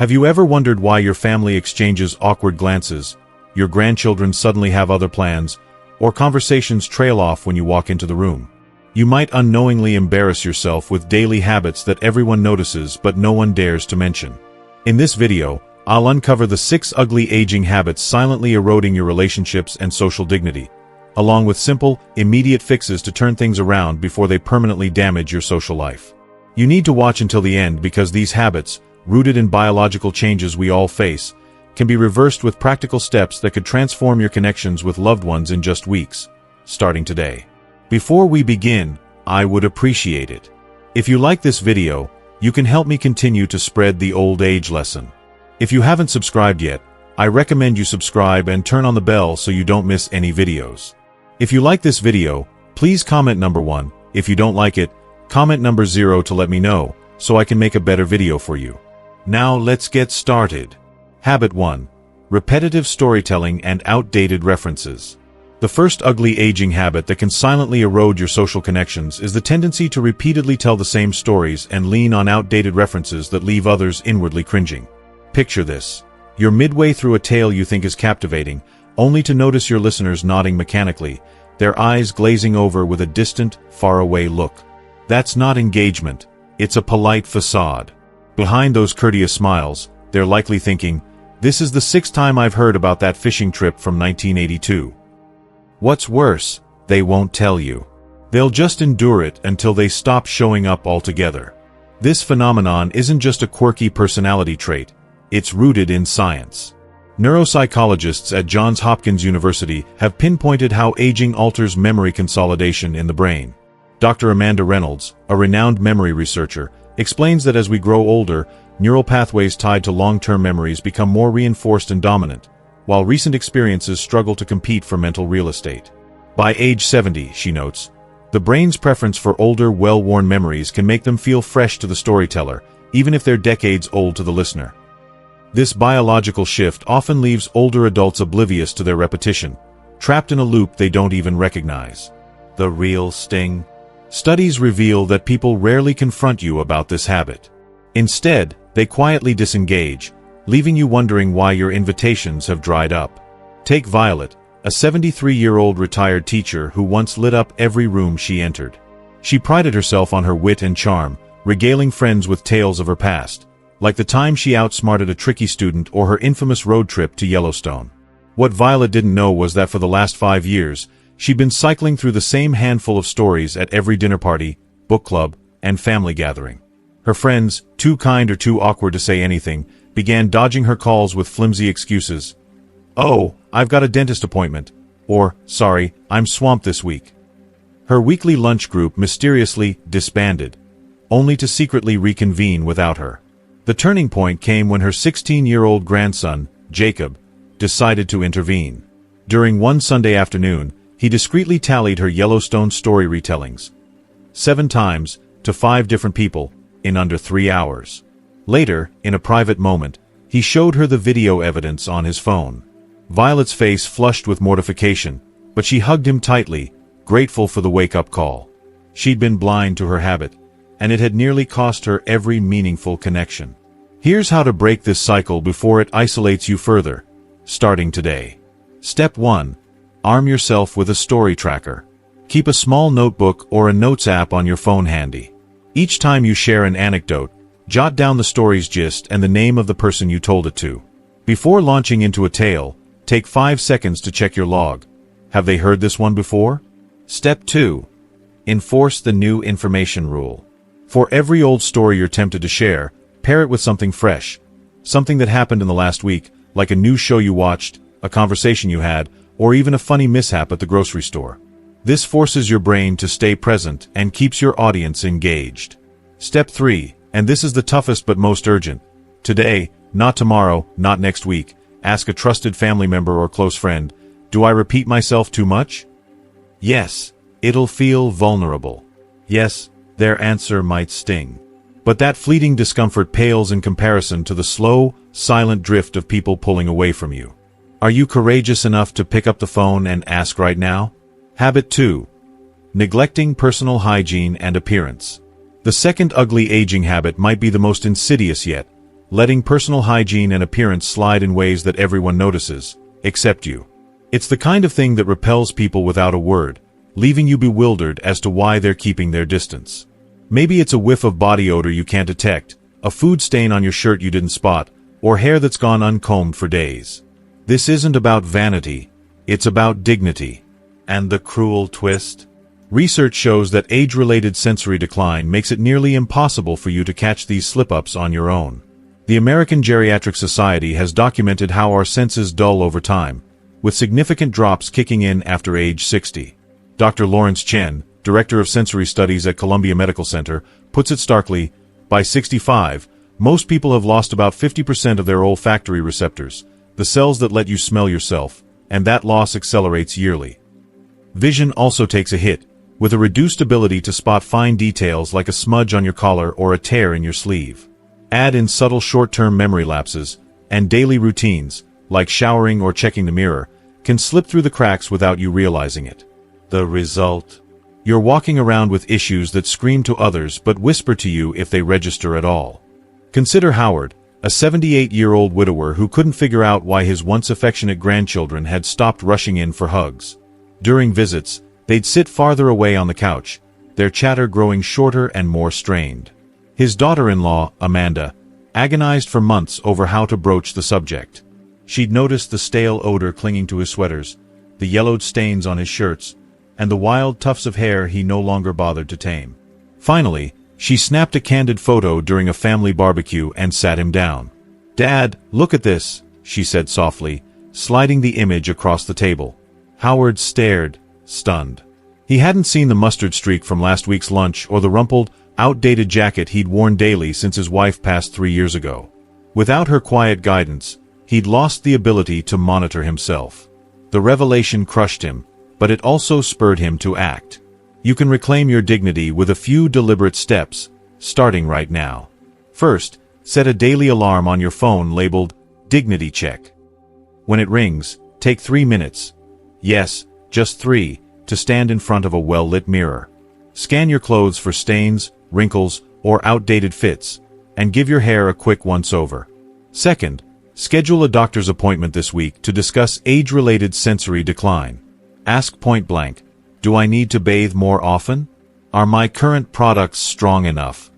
Have you ever wondered why your family exchanges awkward glances, your grandchildren suddenly have other plans, or conversations trail off when you walk into the room? You might unknowingly embarrass yourself with daily habits that everyone notices but no one dares to mention. In this video, I'll uncover the 6 ugly aging habits silently eroding your relationships and social dignity, along with simple, immediate fixes to turn things around before they permanently damage your social life. You need to watch until the end because these habits, rooted in biological changes we all face, can be reversed with practical steps that could transform your connections with loved ones in just weeks, starting today. Before we begin, I would appreciate it if you like this video. You can help me continue to spread the old age lesson. If you haven't subscribed yet, I recommend you subscribe and turn on the bell so you don't miss any videos. If you like this video, please comment number 1. If you don't like it, comment number 0 to let me know, so I can make a better video for you. Now let's get started. Habit 1. Repetitive storytelling and outdated references. The first ugly aging habit that can silently erode your social connections is the tendency to repeatedly tell the same stories and lean on outdated references that leave others inwardly cringing. Picture this. You're midway through a tale you think is captivating, only to notice your listeners nodding mechanically, their eyes glazing over with a distant, faraway look. That's not engagement. It's a polite facade. Behind those courteous smiles, they're likely thinking, "This is the 6th time I've heard about that fishing trip from 1982. What's worse, they won't tell you. They'll just endure it until they stop showing up altogether. This phenomenon isn't just a quirky personality trait, it's rooted in science. Neuropsychologists at Johns Hopkins University have pinpointed how aging alters memory consolidation in the brain. Dr. Amanda Reynolds, a renowned memory researcher, explains that as we grow older, neural pathways tied to long-term memories become more reinforced and dominant, while recent experiences struggle to compete for mental real estate. By age 70, she notes, the brain's preference for older, well-worn memories can make them feel fresh to the storyteller, even if they're decades old to the listener. This biological shift often leaves older adults oblivious to their repetition, trapped in a loop they don't even recognize. The real sting? Studies reveal that people rarely confront you about this habit. Instead, they quietly disengage, leaving you wondering why your invitations have dried up. Take Violet, a 73-year-old retired teacher who once lit up every room she entered. She prided herself on her wit and charm, regaling friends with tales of her past, like the time she outsmarted a tricky student or her infamous road trip to Yellowstone. What Violet didn't know was that for the last 5 years, she'd been cycling through the same handful of stories at every dinner party, book club, and family gathering. Her friends, too kind or too awkward to say anything, began dodging her calls with flimsy excuses. "Oh, I've got a dentist appointment," or "Sorry, I'm swamped this week." Her weekly lunch group mysteriously disbanded, only to secretly reconvene without her. The turning point came when her 16-year-old grandson, Jacob, decided to intervene. During one Sunday afternoon, he discreetly tallied her Yellowstone story retellings 7 times, to 5 different people, in under 3 hours. Later, in a private moment, he showed her the video evidence on his phone. Violet's face flushed with mortification, but she hugged him tightly, grateful for the wake-up call. She'd been blind to her habit, and it had nearly cost her every meaningful connection. Here's how to break this cycle before it isolates you further, starting today. Step 1. Arm yourself with a story tracker. Keep a small notebook or a notes app on your phone handy. Each time you share an anecdote, jot down the story's gist and the name of the person you told it to. Before launching into a tale, take 5 seconds to check your log. Have they heard this one before? Step 2. Enforce the new information rule. For every old story you're tempted to share, pair it with something fresh. Something that happened in the last week, like a new show you watched, a conversation you had, or even a funny mishap at the grocery store. This forces your brain to stay present and keeps your audience engaged. Step 3. And this is the toughest but most urgent. Today, not tomorrow, not next week, ask a trusted family member or close friend, "Do I repeat myself too much?" Yes, it'll feel vulnerable. Yes, their answer might sting. But that fleeting discomfort pales in comparison to the slow, silent drift of people pulling away from you. Are you courageous enough to pick up the phone and ask right now? Habit 2. Neglecting personal hygiene and appearance. The second ugly aging habit might be the most insidious yet, letting personal hygiene and appearance slide in ways that everyone notices, except you. It's the kind of thing that repels people without a word, leaving you bewildered as to why they're keeping their distance. Maybe it's a whiff of body odor you can't detect, a food stain on your shirt you didn't spot, or hair that's gone uncombed for days. This isn't about vanity, it's about dignity. And the cruel twist? Research shows that age-related sensory decline makes it nearly impossible for you to catch these slip-ups on your own. The American Geriatric Society has documented how our senses dull over time, with significant drops kicking in after age 60. Dr. Lawrence Chen, Director of Sensory Studies at Columbia Medical Center, puts it starkly, by 65, most people have lost about 50% of their olfactory receptors, the cells that let you smell yourself, and that loss accelerates yearly. Vision also takes a hit, with a reduced ability to spot fine details like a smudge on your collar or a tear in your sleeve. Add in subtle short-term memory lapses, and daily routines, like showering or checking the mirror, can slip through the cracks without you realizing it. The result? You're walking around with issues that scream to others but whisper to you if they register at all. Consider Howard, a 78-year-old widower who couldn't figure out why his once affectionate grandchildren had stopped rushing in for hugs. During visits, they'd sit farther away on the couch, their chatter growing shorter and more strained. His daughter-in-law, Amanda, agonized for months over how to broach the subject. She'd noticed the stale odor clinging to his sweaters, the yellowed stains on his shirts, and the wild tufts of hair he no longer bothered to tame. Finally, she snapped a candid photo during a family barbecue and sat him down. "Dad, look at this," she said softly, sliding the image across the table. Howard stared, stunned. He hadn't seen the mustard streak from last week's lunch or the rumpled, outdated jacket he'd worn daily since his wife passed 3 years ago. Without her quiet guidance, he'd lost the ability to monitor himself. The revelation crushed him, but it also spurred him to act. You can reclaim your dignity with a few deliberate steps, starting right now. First, set a daily alarm on your phone labeled Dignity Check. When it rings, take 3 minutes. Yes, just 3, to stand in front of a well-lit mirror. Scan your clothes for stains, wrinkles, or outdated fits, and give your hair a quick once-over. Second, schedule a doctor's appointment this week to discuss age-related sensory decline. Ask point-blank, do I need to bathe more often? Are my current products strong enough?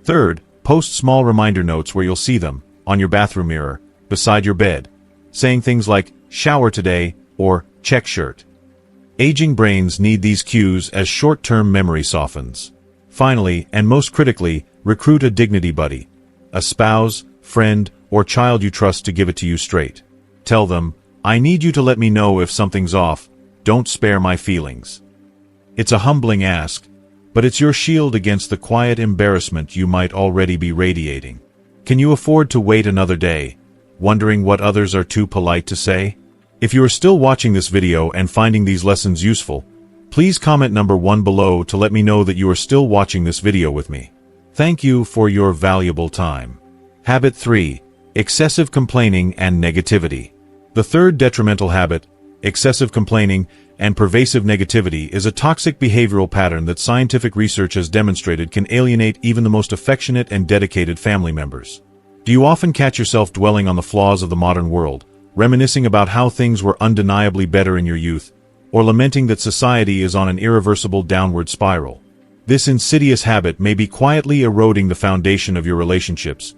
Third, post small reminder notes where you'll see them, on your bathroom mirror, beside your bed, saying things like, shower today, or check shirt. Aging brains need these cues as short-term memory softens. Finally, and most critically, recruit a dignity buddy, a spouse, friend, or child you trust to give it to you straight. Tell them, I need you to let me know if something's off, don't spare my feelings. It's a humbling ask, but it's your shield against the quiet embarrassment you might already be radiating. Can you afford to wait another day, wondering what others are too polite to say? If you are still watching this video and finding these lessons useful, please comment number 1 below to let me know that you are still watching this video with me. Thank you for your valuable time. Habit 3. Excessive complaining and negativity. The third detrimental habit, excessive complaining and pervasive negativity, is a toxic behavioral pattern that scientific research has demonstrated can alienate even the most affectionate and dedicated family members. Do you often catch yourself dwelling on the flaws of the modern world, reminiscing about how things were undeniably better in your youth, or lamenting that society is on an irreversible downward spiral? This insidious habit may be quietly eroding the foundation of your relationships,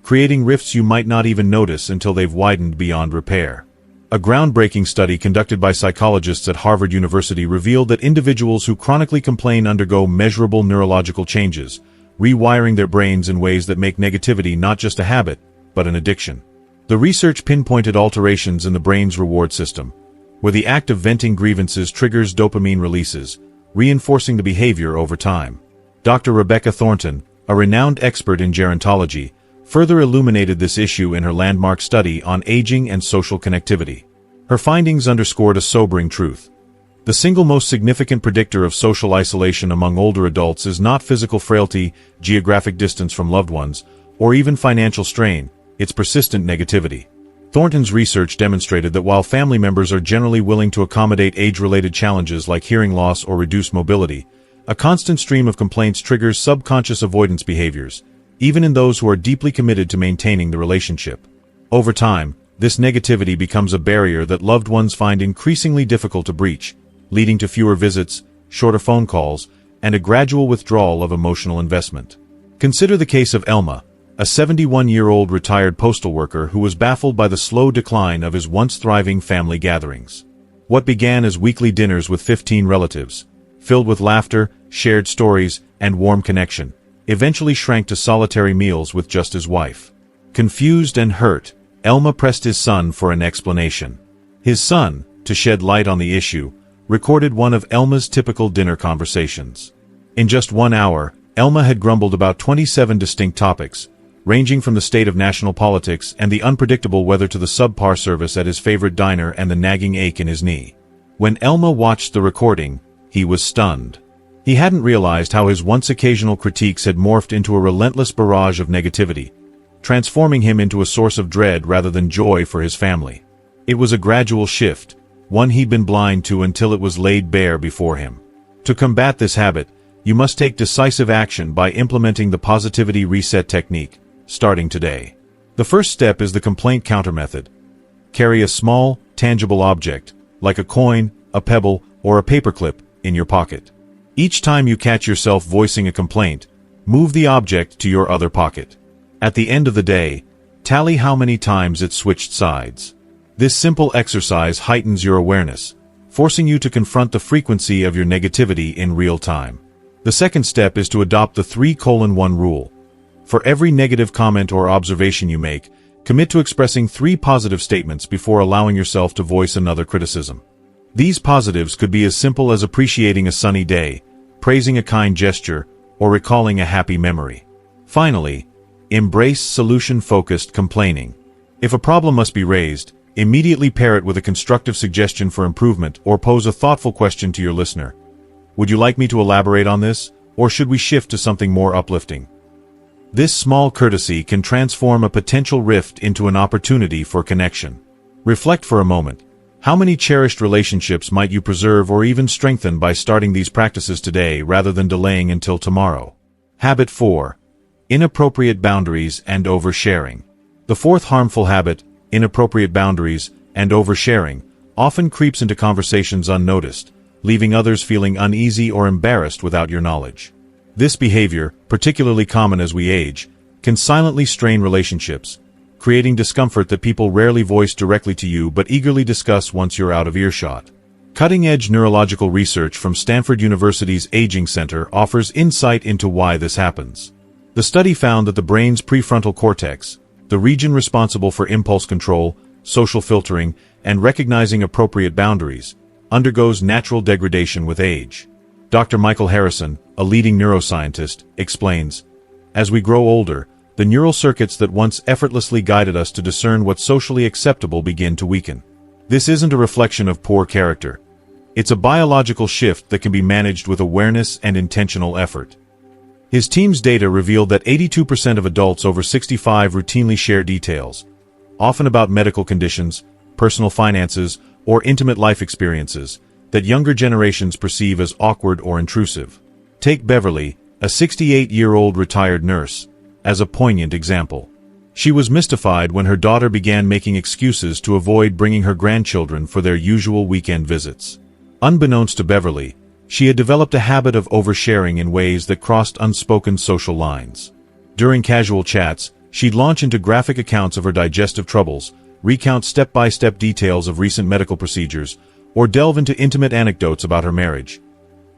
creating rifts you might not even notice until they've widened beyond repair. A groundbreaking study conducted by psychologists at Harvard University revealed that individuals who chronically complain undergo measurable neurological changes, rewiring their brains in ways that make negativity not just a habit, but an addiction. The research pinpointed alterations in the brain's reward system, where the act of venting grievances triggers dopamine releases, reinforcing the behavior over time. Dr. Rebecca Thornton, a renowned expert in gerontology, further illuminated this issue in her landmark study on aging and social connectivity. Her findings underscored a sobering truth. The single most significant predictor of social isolation among older adults is not physical frailty, geographic distance from loved ones, or even financial strain, it's persistent negativity. Thornton's research demonstrated that while family members are generally willing to accommodate age-related challenges like hearing loss or reduced mobility, a constant stream of complaints triggers subconscious avoidance behaviors, even in those who are deeply committed to maintaining the relationship. Over time, this negativity becomes a barrier that loved ones find increasingly difficult to breach, leading to fewer visits, shorter phone calls, and a gradual withdrawal of emotional investment. Consider the case of Elma, a 71-year-old retired postal worker who was baffled by the slow decline of his once thriving family gatherings. What began as weekly dinners with 15 relatives, filled with laughter, shared stories, and warm connection, eventually shrank to solitary meals with just his wife. Confused and hurt, Elma pressed his son for an explanation. His son, to shed light on the issue, recorded one of Elma's typical dinner conversations. In just 1 hour, Elma had grumbled about 27 distinct topics, ranging from the state of national politics and the unpredictable weather to the subpar service at his favorite diner and the nagging ache in his knee. When Elma watched the recording, he was stunned. He hadn't realized how his once occasional critiques had morphed into a relentless barrage of negativity, transforming him into a source of dread rather than joy for his family. It was a gradual shift, one he'd been blind to until it was laid bare before him. To combat this habit, you must take decisive action by implementing the positivity reset technique, starting today. The first step is the complaint counter method. Carry a small, tangible object, like a coin, a pebble, or a paperclip, in your pocket. Each time you catch yourself voicing a complaint, move the object to your other pocket. At the end of the day, tally how many times it switched sides. This simple exercise heightens your awareness, forcing you to confront the frequency of your negativity in real time. The second step is to adopt the 3:1 rule. For every negative comment or observation you make, commit to expressing 3 positive statements before allowing yourself to voice another criticism. These positives could be as simple as appreciating a sunny day, praising a kind gesture, or recalling a happy memory. Finally, embrace solution-focused complaining. If a problem must be raised, immediately pair it with a constructive suggestion for improvement or pose a thoughtful question to your listener. Would you like me to elaborate on this, or should we shift to something more uplifting? This small courtesy can transform a potential rift into an opportunity for connection. Reflect for a moment. How many cherished relationships might you preserve or even strengthen by starting these practices today rather than delaying until tomorrow? Habit 4. Inappropriate boundaries and oversharing. The fourth harmful habit, inappropriate boundaries and oversharing, often creeps into conversations unnoticed, leaving others feeling uneasy or embarrassed without your knowledge. This behavior, particularly common as we age, can silently strain relationships, creating discomfort that people rarely voice directly to you but eagerly discuss once you're out of earshot. Cutting-edge neurological research from Stanford University's Aging Center offers insight into why this happens. The study found that the brain's prefrontal cortex, the region responsible for impulse control, social filtering, and recognizing appropriate boundaries, undergoes natural degradation with age. Dr. Michael Harrison, a leading neuroscientist, explains, as we grow older, the neural circuits that once effortlessly guided us to discern what's socially acceptable begin to weaken. This isn't a reflection of poor character. It's a biological shift that can be managed with awareness and intentional effort. His team's data revealed that 82% of adults over 65 routinely share details, often about medical conditions, personal finances, or intimate life experiences, that younger generations perceive as awkward or intrusive. Take Beverly, a 68-year-old retired nurse, as a poignant example. She was mystified when her daughter began making excuses to avoid bringing her grandchildren for their usual weekend visits. Unbeknownst to Beverly, she had developed a habit of oversharing in ways that crossed unspoken social lines. During casual chats, she'd launch into graphic accounts of her digestive troubles, recount step-by-step details of recent medical procedures, or delve into intimate anecdotes about her marriage.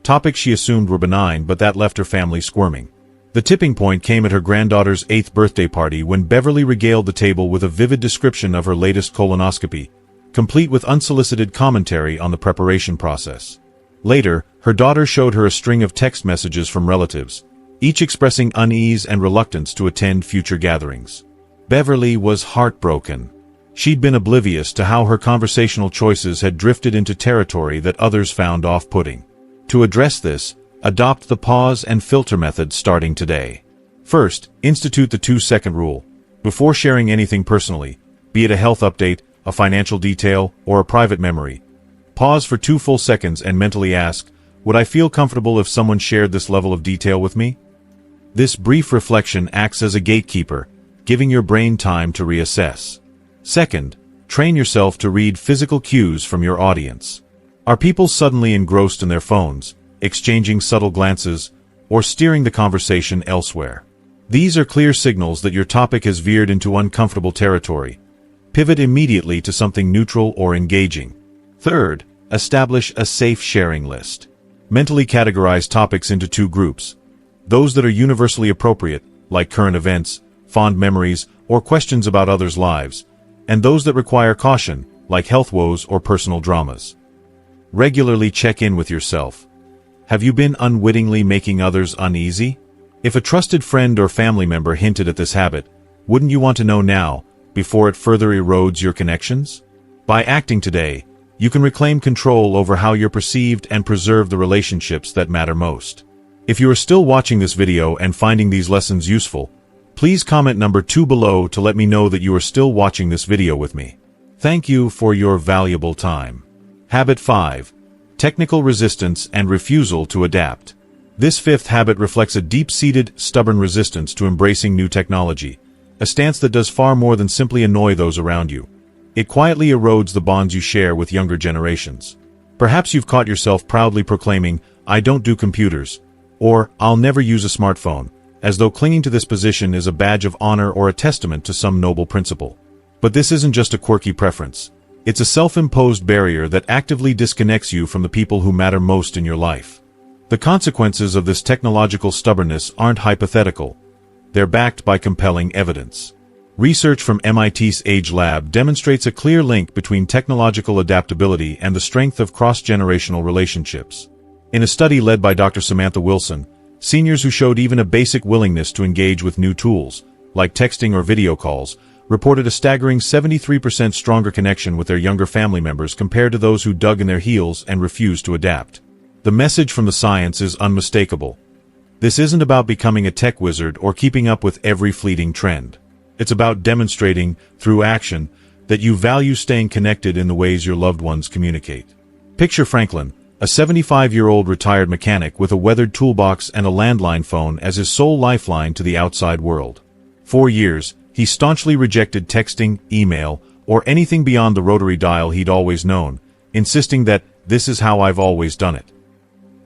Topics she assumed were benign, but that left her family squirming. The tipping point came at her granddaughter's 8th birthday party when Beverly regaled the table with a vivid description of her latest colonoscopy, complete with unsolicited commentary on the preparation process. Later, her daughter showed her a string of text messages from relatives, each expressing unease and reluctance to attend future gatherings. Beverly was heartbroken. She'd been oblivious to how her conversational choices had drifted into territory that others found off-putting. To address this, adopt the pause and filter method starting today. First, institute the 2-second rule. Before sharing anything personally, be it a health update, a financial detail, or a private memory, pause for 2 full seconds and mentally ask, would I feel comfortable if someone shared this level of detail with me? This brief reflection acts as a gatekeeper, giving your brain time to reassess. Second, train yourself to read physical cues from your audience. Are people suddenly engrossed in their phones, exchanging subtle glances, or steering the conversation elsewhere? These are clear signals that your topic has veered into uncomfortable territory. Pivot immediately to something neutral or engaging. Third, establish a safe sharing list. Mentally categorize topics into two groups: those that are universally appropriate, like current events, fond memories, or questions about others' lives, and those that require caution, like health woes or personal dramas. Regularly check in with yourself. Have you been unwittingly making others uneasy? If a trusted friend or family member hinted at this habit, wouldn't you want to know now, before it further erodes your connections? By acting today, you can reclaim control over how you're perceived and preserve the relationships that matter most. If you are still watching this video and finding these lessons useful, please comment number 2 below to let me know that you are still watching this video with me. Thank you for your valuable time. Habit 5. Technical resistance and refusal to adapt. This fifth habit reflects a deep-seated, stubborn resistance to embracing new technology, a stance that does far more than simply annoy those around you. It quietly erodes the bonds you share with younger generations. Perhaps you've caught yourself proudly proclaiming, "I don't do computers," or "I'll never use a smartphone," as though clinging to this position is a badge of honor or a testament to some noble principle. But this isn't just a quirky preference. It's a self-imposed barrier that actively disconnects you from the people who matter most in your life. The consequences of this technological stubbornness aren't hypothetical. They're backed by compelling evidence. Research from MIT's Age Lab demonstrates a clear link between technological adaptability and the strength of cross-generational relationships. In a study led by Dr. Samantha Wilson, seniors who showed even a basic willingness to engage with new tools, like texting or video calls, reported a staggering 73% stronger connection with their younger family members compared to those who dug in their heels and refused to adapt. The message from the science is unmistakable. This isn't about becoming a tech wizard or keeping up with every fleeting trend. It's about demonstrating, through action, that you value staying connected in the ways your loved ones communicate. Picture Franklin, a 75-year-old retired mechanic with a weathered toolbox and a landline phone as his sole lifeline to the outside world. For years, he staunchly rejected texting, email, or anything beyond the rotary dial he'd always known, insisting that, "This is how I've always done it."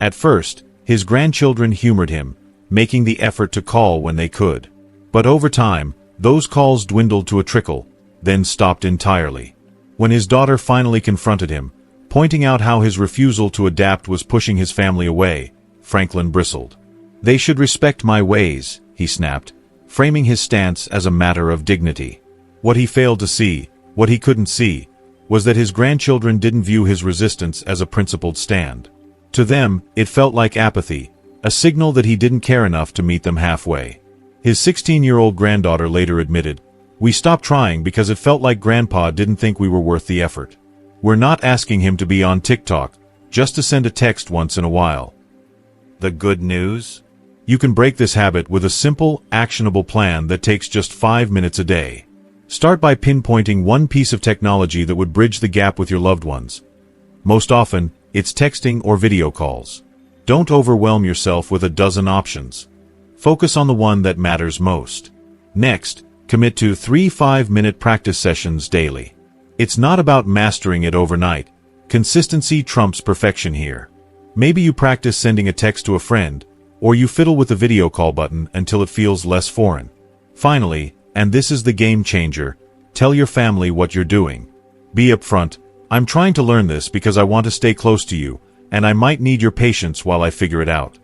At first, his grandchildren humored him, making the effort to call when they could. But over time, those calls dwindled to a trickle, then stopped entirely. When his daughter finally confronted him, pointing out how his refusal to adapt was pushing his family away, Franklin bristled. "They should respect my ways," he snapped, framing his stance as a matter of dignity. What he failed to see, what he couldn't see, was that his grandchildren didn't view his resistance as a principled stand. To them, it felt like apathy, a signal that he didn't care enough to meet them halfway. His 16-year-old granddaughter later admitted, "We stopped trying because it felt like Grandpa didn't think we were worth the effort. We're not asking him to be on TikTok, just to send a text once in a while." The good news? You can break this habit with a simple, actionable plan that takes just 5 minutes a day. Start by pinpointing one piece of technology that would bridge the gap with your loved ones. Most often, it's texting or video calls. Don't overwhelm yourself with a dozen options. Focus on the one that matters most. Next, commit to 3 5-minute practice sessions daily. It's not about mastering it overnight. Consistency trumps perfection here. Maybe you practice sending a text to a friend, or you fiddle with the video call button until it feels less foreign. Finally, and this is the game changer, tell your family what you're doing. Be upfront. "I'm trying to learn this because I want to stay close to you, and I might need your patience while I figure it out."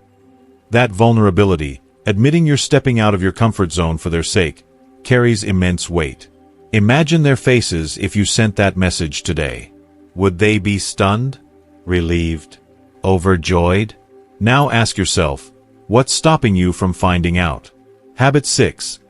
That vulnerability, admitting you're stepping out of your comfort zone for their sake, carries immense weight. Imagine their faces if you sent that message today. Would they be stunned? Relieved? Overjoyed? Now ask yourself, what's stopping you from finding out? Habit 6.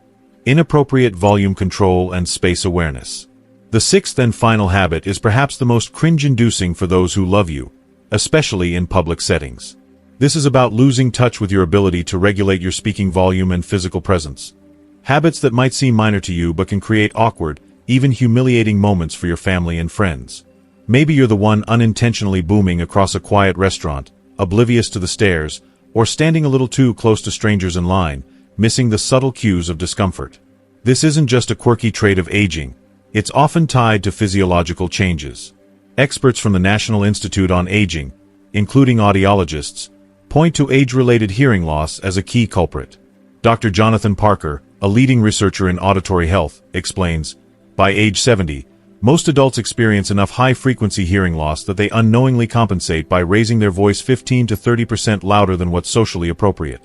Inappropriate volume control and space awareness. The sixth and final habit is perhaps the most cringe-inducing for those who love you, especially in public settings. This is about losing touch with your ability to regulate your speaking volume and physical presence. Habits that might seem minor to you but can create awkward, even humiliating moments for your family and friends. Maybe you're the one unintentionally booming across a quiet restaurant, oblivious to the stares, or standing a little too close to strangers in line, missing the subtle cues of discomfort. This isn't just a quirky trait of aging. It's often tied to physiological changes. Experts from the National Institute on Aging, including audiologists, point to age-related hearing loss as a key culprit. Dr. Jonathan Parker, a leading researcher in auditory health, explains, by age 70, most adults experience enough high-frequency hearing loss that they unknowingly compensate by raising their voice 15 to 30% louder than what's socially appropriate.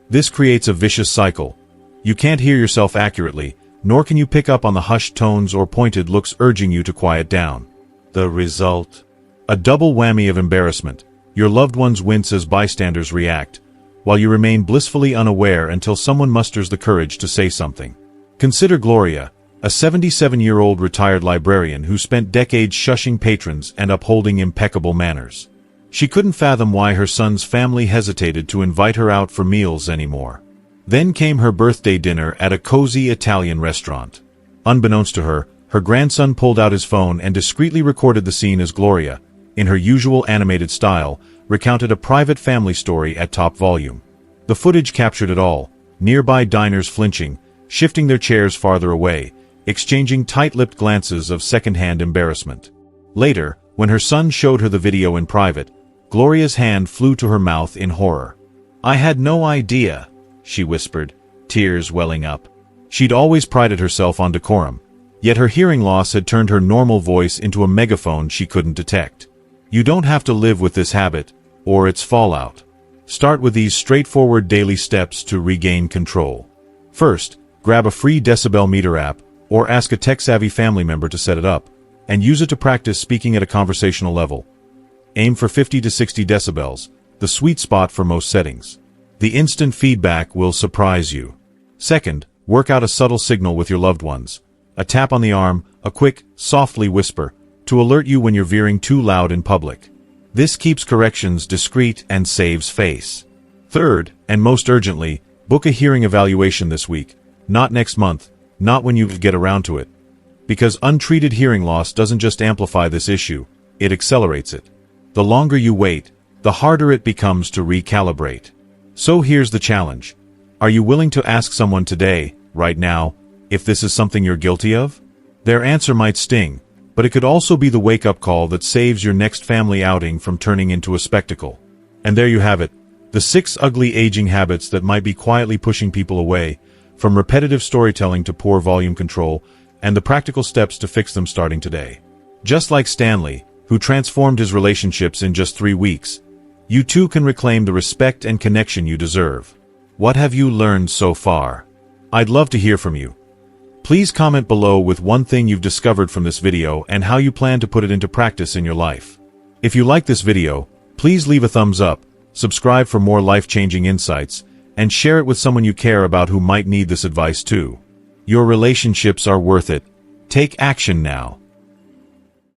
This creates a vicious cycle. You can't hear yourself accurately, nor can you pick up on the hushed tones or pointed looks urging you to quiet down. The result? A double whammy of embarrassment. Your loved ones wince as bystanders react, while you remain blissfully unaware until someone musters the courage to say something. Consider Gloria, a 77-year-old retired librarian who spent decades shushing patrons and upholding impeccable manners. She couldn't fathom why her son's family hesitated to invite her out for meals anymore. Then came her birthday dinner at a cozy Italian restaurant. Unbeknownst to her, her grandson pulled out his phone and discreetly recorded the scene as Gloria, in her usual animated style, recounted a private family story at top volume. The footage captured it all, nearby diners flinching, shifting their chairs farther away, exchanging tight-lipped glances of second-hand embarrassment. Later, when her son showed her the video in private, Gloria's hand flew to her mouth in horror. "I had no idea," she whispered, tears welling up. She'd always prided herself on decorum, yet her hearing loss had turned her normal voice into a megaphone she couldn't detect. You don't have to live with this habit, or its fallout. Start with these straightforward daily steps to regain control. First, grab a free decibel meter app, or ask a tech-savvy family member to set it up, and use it to practice speaking at a conversational level. Aim for 50 to 60 decibels, the sweet spot for most settings. The instant feedback will surprise you. Second, work out a subtle signal with your loved ones. A tap on the arm, a quick, softly whisper, to alert you when you're veering too loud in public. This keeps corrections discreet and saves face. Third, and most urgently, book a hearing evaluation this week, not next month, not when you get around to it. Because untreated hearing loss doesn't just amplify this issue, it accelerates it. The longer you wait, the harder it becomes to recalibrate. So here's the challenge. Are you willing to ask someone today, right now, if this is something you're guilty of? Their answer might sting, but it could also be the wake-up call that saves your next family outing from turning into a spectacle. And there you have it, the 6 ugly aging habits that might be quietly pushing people away, from repetitive storytelling to poor volume control, and the practical steps to fix them starting today. Just like Stanley, who transformed his relationships in just 3 weeks, you too can reclaim the respect and connection you deserve. What have you learned so far? I'd love to hear from you. Please comment below with one thing you've discovered from this video and how you plan to put it into practice in your life. If you like this video, please leave a thumbs up, subscribe for more life-changing insights, and share it with someone you care about who might need this advice too. Your relationships are worth it. Take action now.